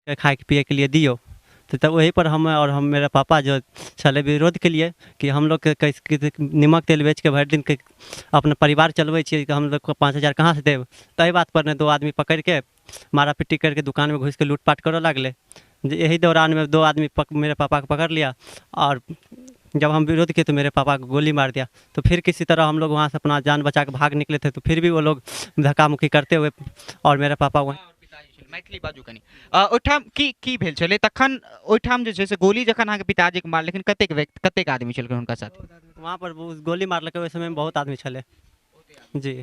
खाए पिए के लिए दियो। तो तब वहीं पर हम मेरे पापा जो छले विरोध के लिए कि हम लोग के निमक तेल बेच के भर दिन के अपना परिवार चलबै छियै, कि हम लोग को 5,000 कहाँ से देब। तही बात पर ने 2 आदमी पकड़ के मारा पीटी करके दुकान में घुस के लूटपाट करने लगले। यही दौरान में 2 आदमी मेरे पापा को पकड़ लिया, और जब हम विरोध किए तो मेरे पापा को गोली मार दिया। तो फिर किसी तरह हम लोग वहाँ से अपना जान बचा के भाग निकले थे, तो फिर भी वो लोग धक्का मुक्की करते हुए और मेरे पापा वहीं मैथिली बाजू कनी ओहिठाम की भेल छलै तखन ओहिठाम जे छै से गोली जखन अहाँके पिताजी के मार, लेकिन कतेक आदमी छलखिन हुनका साथ? वहाँ पर गोली मारलकै। ओहि समय में बहुत आदमी छले जी।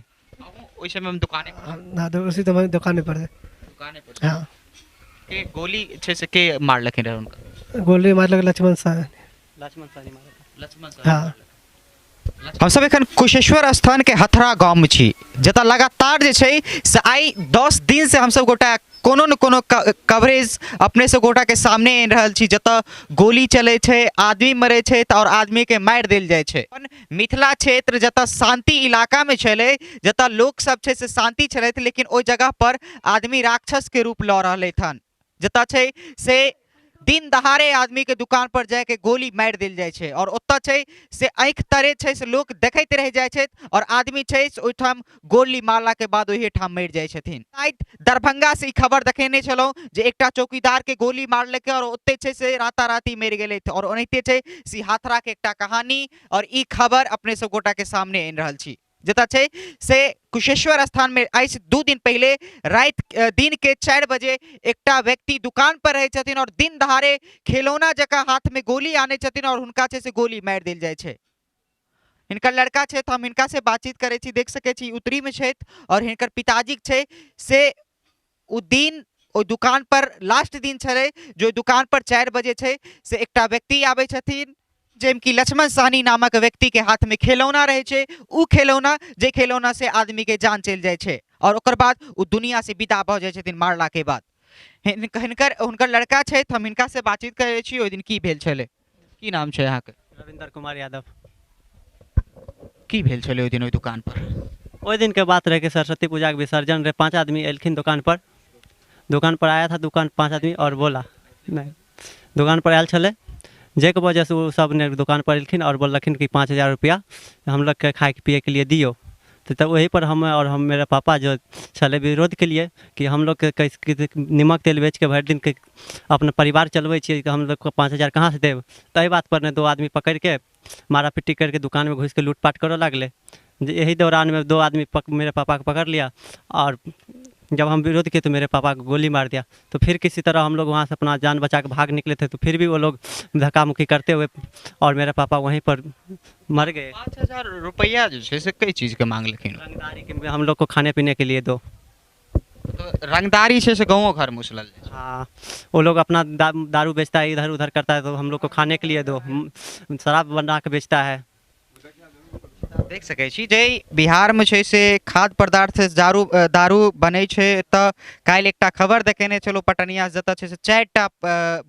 ओहि समय में दुकाने पर हाँ, तो उसी समय दुकाने पर है। दुकाने पर हाँ, के गोली छै से के मारलखिन रहे हुनका? गोली मारलक लक्ष्मण शाह। लक्ष्मण सानी मारलकै। लक्ष्मण हाँ, हम सब एखन कुशेश्वर स्थान के हथरा गांव में छी, जतऽ लगातार जे छै से आई 10 दिन से हम सब गोटा कोनो न कोनो कवरेज अपने से गोटा के सामने आनि रहल छी, जतऽ गोली चले छै, आदमी मरे छै और आदमी के मारि देल जाय छै। मिथिला क्षेत्र जतऽ शांति इलाका में छलै, जतऽ लोग सब छै से शांति छलथि, लेकिन ओहि जगह पर आदमी राक्षस के रूप लऽ रहलथि हन। जतऽ छै से दिन दहाड़े आदमी के दुकान पर जाके गोली मारि देल जाय छै, और ओतऽ छै से आँखि तरे छै से लोग देखैत रह जाय छै, और आदमी छै से ओहिठाम गोली मारला के बाद ओही ठाम मरि जाय छथिन। दरभंगा से ई खबर देखेने छलहुँ जे एकटा चौकीदार के गोली मारलकै और ओते छै से राताराती मरि गेलै, और ओनाहिते छै से हाथरा के एकटा कहानी और ई खबर अपने सब गोटा के सामने आनि रहल छी। जतऽ छै से कुशेश्वर स्थान में आई से 2 दिन पहले दिन के 4 बजे एकटा व्यक्ति दुकान पर रहे छथिन और दिन दहाड़े खिलौना जकाँ हाथ में गोली आने छथिन और हुनका छै से गोली मारि देल जाय छै। हिनकर लड़का छै, हम हिनका से बातचीत करे छी, देख सके छी उत्तरी में छै, और हिनकर पिताजी छै से ओ दिन ओ दुकान पर लास्ट दिन छलै, जो दुकान पर 4 बजे छै से एकटा व्यक्ति आबै छथिन, जेम कि लक्ष्मण साहनी नामक व्यक्ति के हाथ में खिलौना रहे छै। उ खिलौना जे खिलौना से आदमी के जान चल जाय छै, और ओकर बाद उ दुनिया से विदा भ जाय छथिन मारला के बाद। हुनकर लड़का छै, हम हिनका से बातचीत करे छी। ओहि दिन की भेल छलै? की नाम छै अहाँके? रविंदर कुमार यादव। की भेल छलै ओहि दिन ओहि दुकान पर? ओहि दिन के बात रहे कि सरस्वती पूजा के विसर्जन रहे, 5 आदमी एलखिन दुकान पर आया था दुकान 5 आदमी, और बोला नहीं दुकान पर आयल छले, जेके वजह से वो सब ने दुकान पर एलखिन और बोलखिन कि 5,000 रुपया हम लोग के खाए पिए के लिए दियो। तो तब वहीं पर हम मेरे पापा जो छले विरोध के लिए कि हम लोग के निमक तेल बेच के भर दिन के अपना परिवार चलबै छियै, कि हम लोग को 5,000 कहाँ से देब। तही बात पर ने 2 आदमी पकड़ के मारा पीटी करके दुकान में घुस के लूटपाट करने लगले। यही दौरान में 2 आदमी मेरे पापा को पकड़ लिया, और जब हम विरोध किए तो मेरे पापा को गोली मार दिया। तो फिर किसी तरह हम लोग वहाँ से अपना जान बचा के भाग निकले थे, तो फिर भी वो लोग धक्का मुक्की करते हुए और मेरे पापा वहीं पर मर गए। 5,000 रुपया जो है से कई चीज के मांग लेकिन रंगदारी के हम लोग को खाने पीने के लिए दो। तो रंगदारी से गाँव घर मुसलल। हाँ, वो लोग अपना दारू बेचता है, इधर उधर करता है, तो हम लोग को खाने के लिए दो। शराब बना के बेचता है। देख सकै छी जे बिहार में छै से खाद्य पदार्थ से दारू बनै छै। तऽ काल्हि एकटा खबर देखेने छलहुँ पटनिया, जतऽ छै से 4टा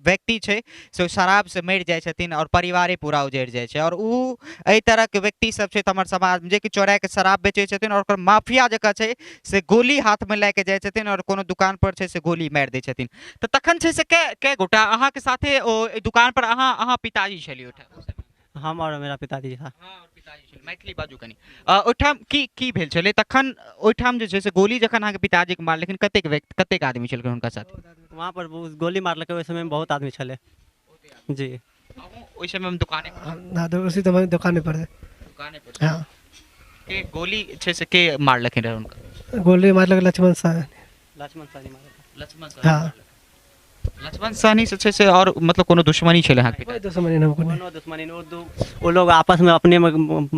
व्यक्ति छै से शराब से मरि जाइ छथिन और परिवारे पूरा उजड़ि जाइ छै। और उ एहि तरह के व्यक्ति सब छै हमर समाज में, जे कि चोरा के शराब बेचै छथिन और ओकर माफिया जकाँ छै से गोली हाथ में लए के जाइ छथिन और कोनो दुकान पर छै से गोली मारि दै छथिन। तऽ तखन छै से कै गोटा अहाँके साथे ओ दुकान पर अहाँ पिताजी छलियै ओहिठाम? हम और मेरा पिताजी था। मैथिली बाजू कनी ओहिठाम की भेल छलै तखन? ओहिठाम जे छै से गोली जखन अहाँके पिताजी के मार, लेकिन कतेक आदमी छलखिन हुनका साथ? वहाँ पर गोली मारलकै। ओहि समय में बहुत आदमी छले जी। ओहि समय में दुकाने हाँ, तो उसी समय दुकाने पर है। दुकाने पर हाँ, के गोली छै से के मारलखिन रहे हुनका? गोली मारलक लक्ष्मण शाह। लक्ष्मण सानी मारलकै। लक्ष्मण हाँ, लक्ष्मण साहनी से छै से और मतलब कोनो दुश्मनी छलै अहाँके कोई पिता? दुश्मनी नहीं, हमको नहीं। दोनों दुश्मनी वो लोग आपस में अपने में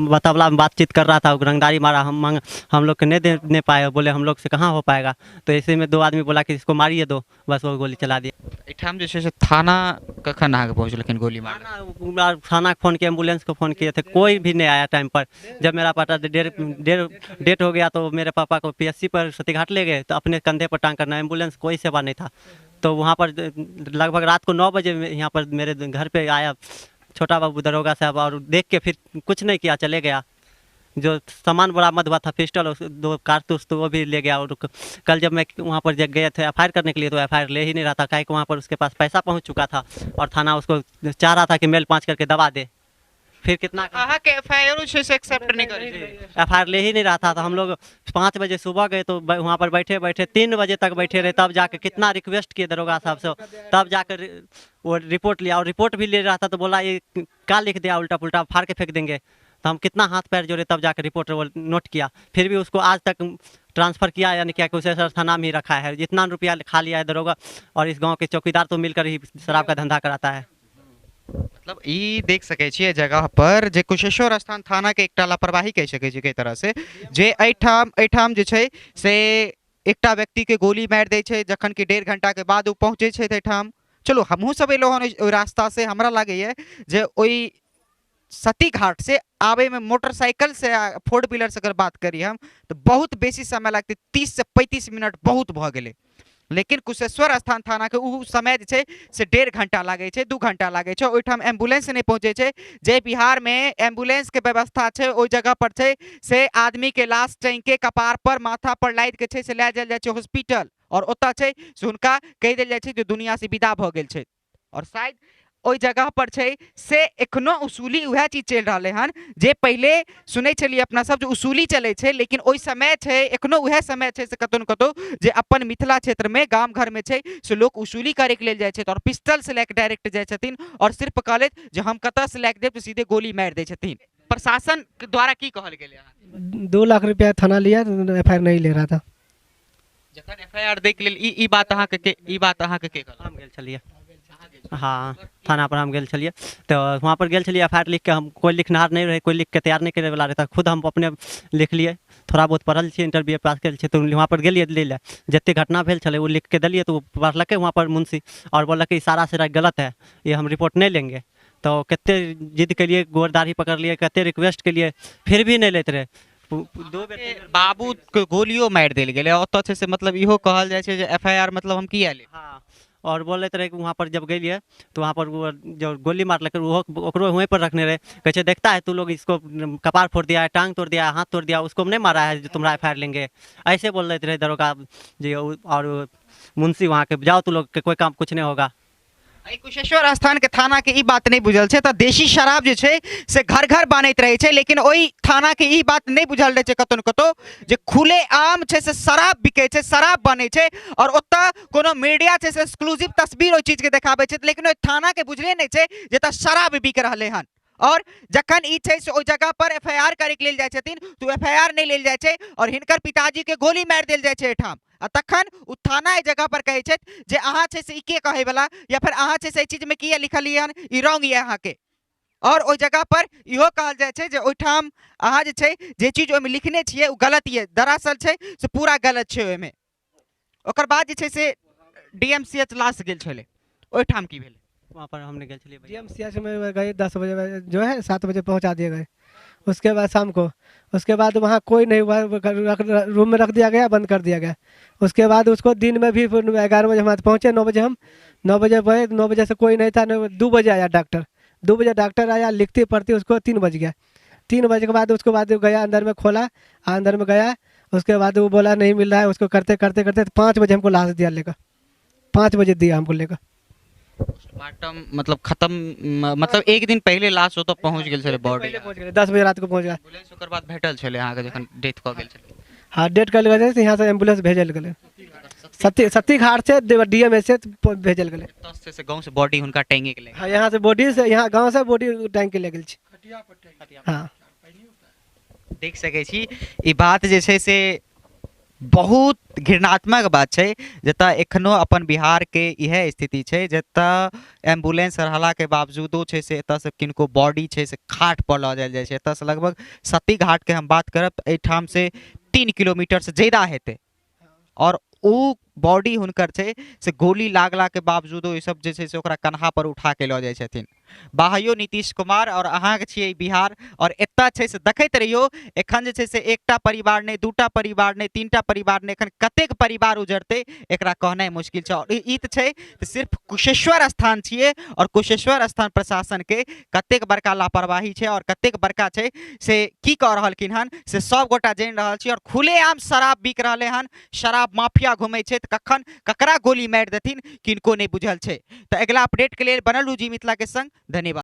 बतवला में बातचीत कर रहा था। रंगदारी मारा, हम लोग के नहीं देने पाए, बोले हम लोग से कहाँ हो पाएगा। तो ऐसे में 2 आदमी बोला कि इसको मारिए दो, बस वो गोली चला दिया। एठाम जे छै से थाना कखन अहाँके पहुँचलखिन गोली मार? थाना फ़ोन किया, एम्बुलेंस को फ़ोन किए थे, कोई भी नहीं आया टाइम पर। जब मेरा पापा डेट हो गया तो मेरे पापा को PSC पर सतीघाट ले गए, तो अपने कंधे पर टांग करना, एम्बुलेंस कोई सेवा नहीं था। तो वहाँ पर लगभग रात को 9 बजे यहाँ पर मेरे घर पे आया छोटा बाबू दरोगा साहब, और देख के फिर कुछ नहीं किया, चले गया। जो सामान बरामद हुआ था पिस्टल, 2 कारतूस, तो वो भी ले गया। और कल जब मैं वहाँ पर जब गए थे एफआईआर करने के लिए, तो एफआईआर ले ही नहीं रहा था, काहे कि वहाँ पर उसके पास पैसा पहुँच चुका था और थाना उसको चाह रहा था कि मेल 5 करके दबा दे। फिर कितना अहाँ के एफआईआर से एक्सेप्ट नहीं करी एफआईआर ले ही नहीं रहा था। तो हम लोग 5 बजे सुबह गए, तो वहाँ पर बैठे बैठे 3 बजे तक बैठे रहे, तब जाकर कितना रिक्वेस्ट किए दरोगा साहब से, तब जाकर वो रिपोर्ट लिया। और रिपोर्ट भी ले रहा था तो बोला ये क्या लिख दिया, उल्टा पुल्टा फाड़ के फेंक देंगे। तो हम कितना हाथ पैर जोड़े, तब जाकर रिपोर्ट वो नोट किया। फिर भी उसको आज तक ट्रांसफ़र किया या नहीं किया, कि उसे सर थाना में ही रखा है। जितना रुपया खा लिया है दरोगा और इस गांव के चौकीदार तो मिलकर ही शराब का धंधा कराता है। मतलब ई देख सके छियै जगह पर जे कुशेश्वर स्थान थाना के एकटा लापरवाही कह सके छी, कई तरह से जे एठाम जे छै से एकटा व्यक्ति के गोली मार दै छै, जखन कि 1.5 घंटा के बाद वो पहुंचे छै एठाम। चलो हमहूँ सब एलहुँ हन ओहि रास्ता से, हमरा लागैए जे ओहि सती घाट से आवे में मोटरसाइकिल से 4 व्हीलर से अगर बात करी हम तो बहुत बेसी समय लगते, 30 से 35 मिनट बहुत भ गेलै। लेकिन कुशेश्वर स्थान थाना के उ समय जे छै से 1.5 घंटा लागे छै, 2 घंटा लागे छै। ओहिठाम एम्बुलेंस नहीं पहुंचे छै, जे बिहार में एम्बुलेंस के व्यवस्था छै ओहि जगह पर छै से आदमी के लाश टांग के कपार पर माथा पर लाद के छै से ले जायल जाइ छै हॉस्पिटल, और ओतऽ छै से हुनका कहि देल जाइ छै जे दुनिया से विदा भ गेल छै। और शायद ओहि जगह पर छै से एखनो उसूली वह चीज चल रहा हन जे पहले सुनै छलिए अपना सब जो उसूली चले छै, लेकिन ओहि समय छै एखनो वह समय छै से कतौ न कतौ जे अपन मिथिला क्षेत्र में गाम घर में छै से लोग उसूली करे के लेल जाइ छै और पिस्टल से लेके डायरेक्ट जाइ छथिन और सिर्फ कहले जे हम कतऽ से लेके देब तो सीधे गोली मार दै छथिन। प्रशासन के द्वारा की कहल गेलै? 2 लाख रुपया थाना लिया, एफआईआर नहीं ले रहा था। जखन एफआईआर देख लेल ई बात अहाँ के के कहल? हम गेल छलिए, हाँ थाना पर हम गेल छलिए, तो वहाँ पर गेल छलिए एफआईआर लिख के। हम कोई लिखनार नहीं रहे, कोई लिख के तैयार नहीं करे वाला रहता, खुद हम अपने लिख लिए। थोड़ा बहुत पढ़ल छियै, इंटरव्यू पास कल छियै, तो वहाँ पर गेलिए ले ले जते घटना भेल छले वो लिख के दिलिए, तो पढ़लकै वहाँ पर मुंशी और बोलक सारा से गलत है, ये हम रिपोर्ट नहीं लेंगे। तो कते जिद के लिए गोरदारी पकड़ लिए, कते रिक्वेस्ट के लिए, फिर भी नहीं लेते रहे। बाबू के गोलियों मार देल गेलै, ओतऽ छै से मतलब इहो कहल जाइ छै जे एफआईआर मतलब हम किया ले। हाँ, और बोल रहे थे कि वहाँ पर जब गए तो वहाँ पर वो जो गोली मारल वो वहीं पर रखने रहे। कैसे देखता है तू लोग इसको कपार फोड़ दिया है, टांग तोड़ दिया है, हाथ तोड़ दिया, उसको नहीं मारा है जो तुम्हारा एफआईआर लेंगे, ऐसे बोल रहे थे दरोगा जी। और मुंशी वहाँ के जाओ तू लोग के कोई काम कुछ नहीं होगा। कुशेश्वर स्थान के थाना के ई बात नहीं बुझल छै, तो देशी शराब जे छै से घर घर बनैत रहे छै, लेकिन ओई थाना के ई बात नहीं बुझल रहे छै कतौ न कतौ जे खुले आम छै से शराब बिके छै, शराब बने छै और ओतऽ कोनो मीडिया छै से एक्सक्लूसिव तस्वीर ओई चीज के देखाबै छै, लेकिन ओई थाना के बुझले नहीं छै जे त शराब बिक रहले हन। और जखन ई छै से ओई जगह पर एफआईआर करे के लेल जाइ छथिन तो एफआईआर नहीं लेल जाइ छै और हिनकर पिताजी के गोली मार देल जाइ छै एठाम। आ तखन उ थाना ए जगह पर कहै छै जे अहाँ छै से ई के कहे वाला, या फिर अहाँ छै से चीज में किया लिखल हन, ई रॉन्ग ये अहाँ के। और ओई जगह पर इहो कहल जाइ छै जे ओइठाम अहाँ जे छै जे चीज ओइमे लिखने छियै उ गलत ये, दरअसल छै से पूरा गलत छै ओइमे। ओकर बाद जे छै से डीएमसीएच लाश गेल छले, ओइठाम की भेल? वहाँ पर हमने गए चलिए डीएमसीएच में गए 10 बजे, जो है 7 बजे पहुंचा दिए गए। उसके बाद शाम को, उसके बाद वहाँ कोई नहीं हुआ, रूम में रख दिया गया, बंद कर दिया गया। उसके बाद उसको दिन में भी 11 बजे हम पहुँचे, 9 बजे हम 9 बजे गए, 9 बजे से कोई नहीं था। 2 बजे आया डॉक्टर, 2 बजे डॉक्टर आया, लिखती पढ़ती उसको 3 बज गया। 3 बजे के बाद उसको बाद गया अंदर में, खोला अंदर में गया, उसके बाद वो बोला नहीं मिल रहा है, उसको करते करते करते 5 बजे हमको लाश दिया लेकर, 5 बजे दिया हमको लेकर। पोस्टमार्टम मतलब खत्म, मतलब एक दिन पहले लाश होतो पहुंच गेल छले बॉडी, 10 बजे रात को पहुंच गया। एम्बुलेंस ओकर बाद भेटल छले अहाँ के जखन डेथ क गेल छले? हाँ, डेट कर गए थे, यहाँ से एम्बुलेंस भेजल गए, सती घाट से डीएम से भेजल गए। से गांव से बॉडी हुनका टैंगे के ले? हाँ, यहाँ से बॉडी से, यहाँ गांव से बॉडी टैंक के ले गेल छी। हाँ, देख सके छी ई बात जे छै से बहुत घृणात्मक बात छै, जतऽ एखनो अपन बिहार के इहे स्थिति छै जतऽ एम्बुलेंस रहला के बावजूदो छै से एतऽ से किनको बॉडी छै से घाट पर लऽ जायल जाइ छै। एतऽ से लगभग सती घाट के हम बात करब एहिठाम से 3 किलोमीटर से ज्यादा हेतै, और उ बॉडी हुनकर छै से गोली लागला के बावजूदो ई सब जे छै से ओकरा कन्हा पर उठा के लऽ जाइ छथिन। बाहयो नीतीश कुमार और अहाँके छियै बिहार, और एतऽ छै से देखैत रहियो एखन जे छै से एकटा परिवार नहि, दूटा परिवार नहि, तीनटा परिवार नहि, एखन कतेक परिवार उजड़तै एकरा कहनाइ मुश्किल छै। और ई तऽ छै सिर्फ कुशेश्वर स्थान छियै, और कुशेश्वर स्थान प्रशासन के कतेक बड़का लापरवाही छै और कतेक बड़का छै से की कह रहलखिन हन से सब गोटा जानि रहल छी। और खुलेआम शराब बिक रहलै हन, शराब माफिया घूमै छै, तऽ कखन ककरा गोली मारि देथिन किनको नहि बुझल छै। तऽ अगिला अपडेट के लेल बनल रहू जी मिथिला के संग। धन्यवाद।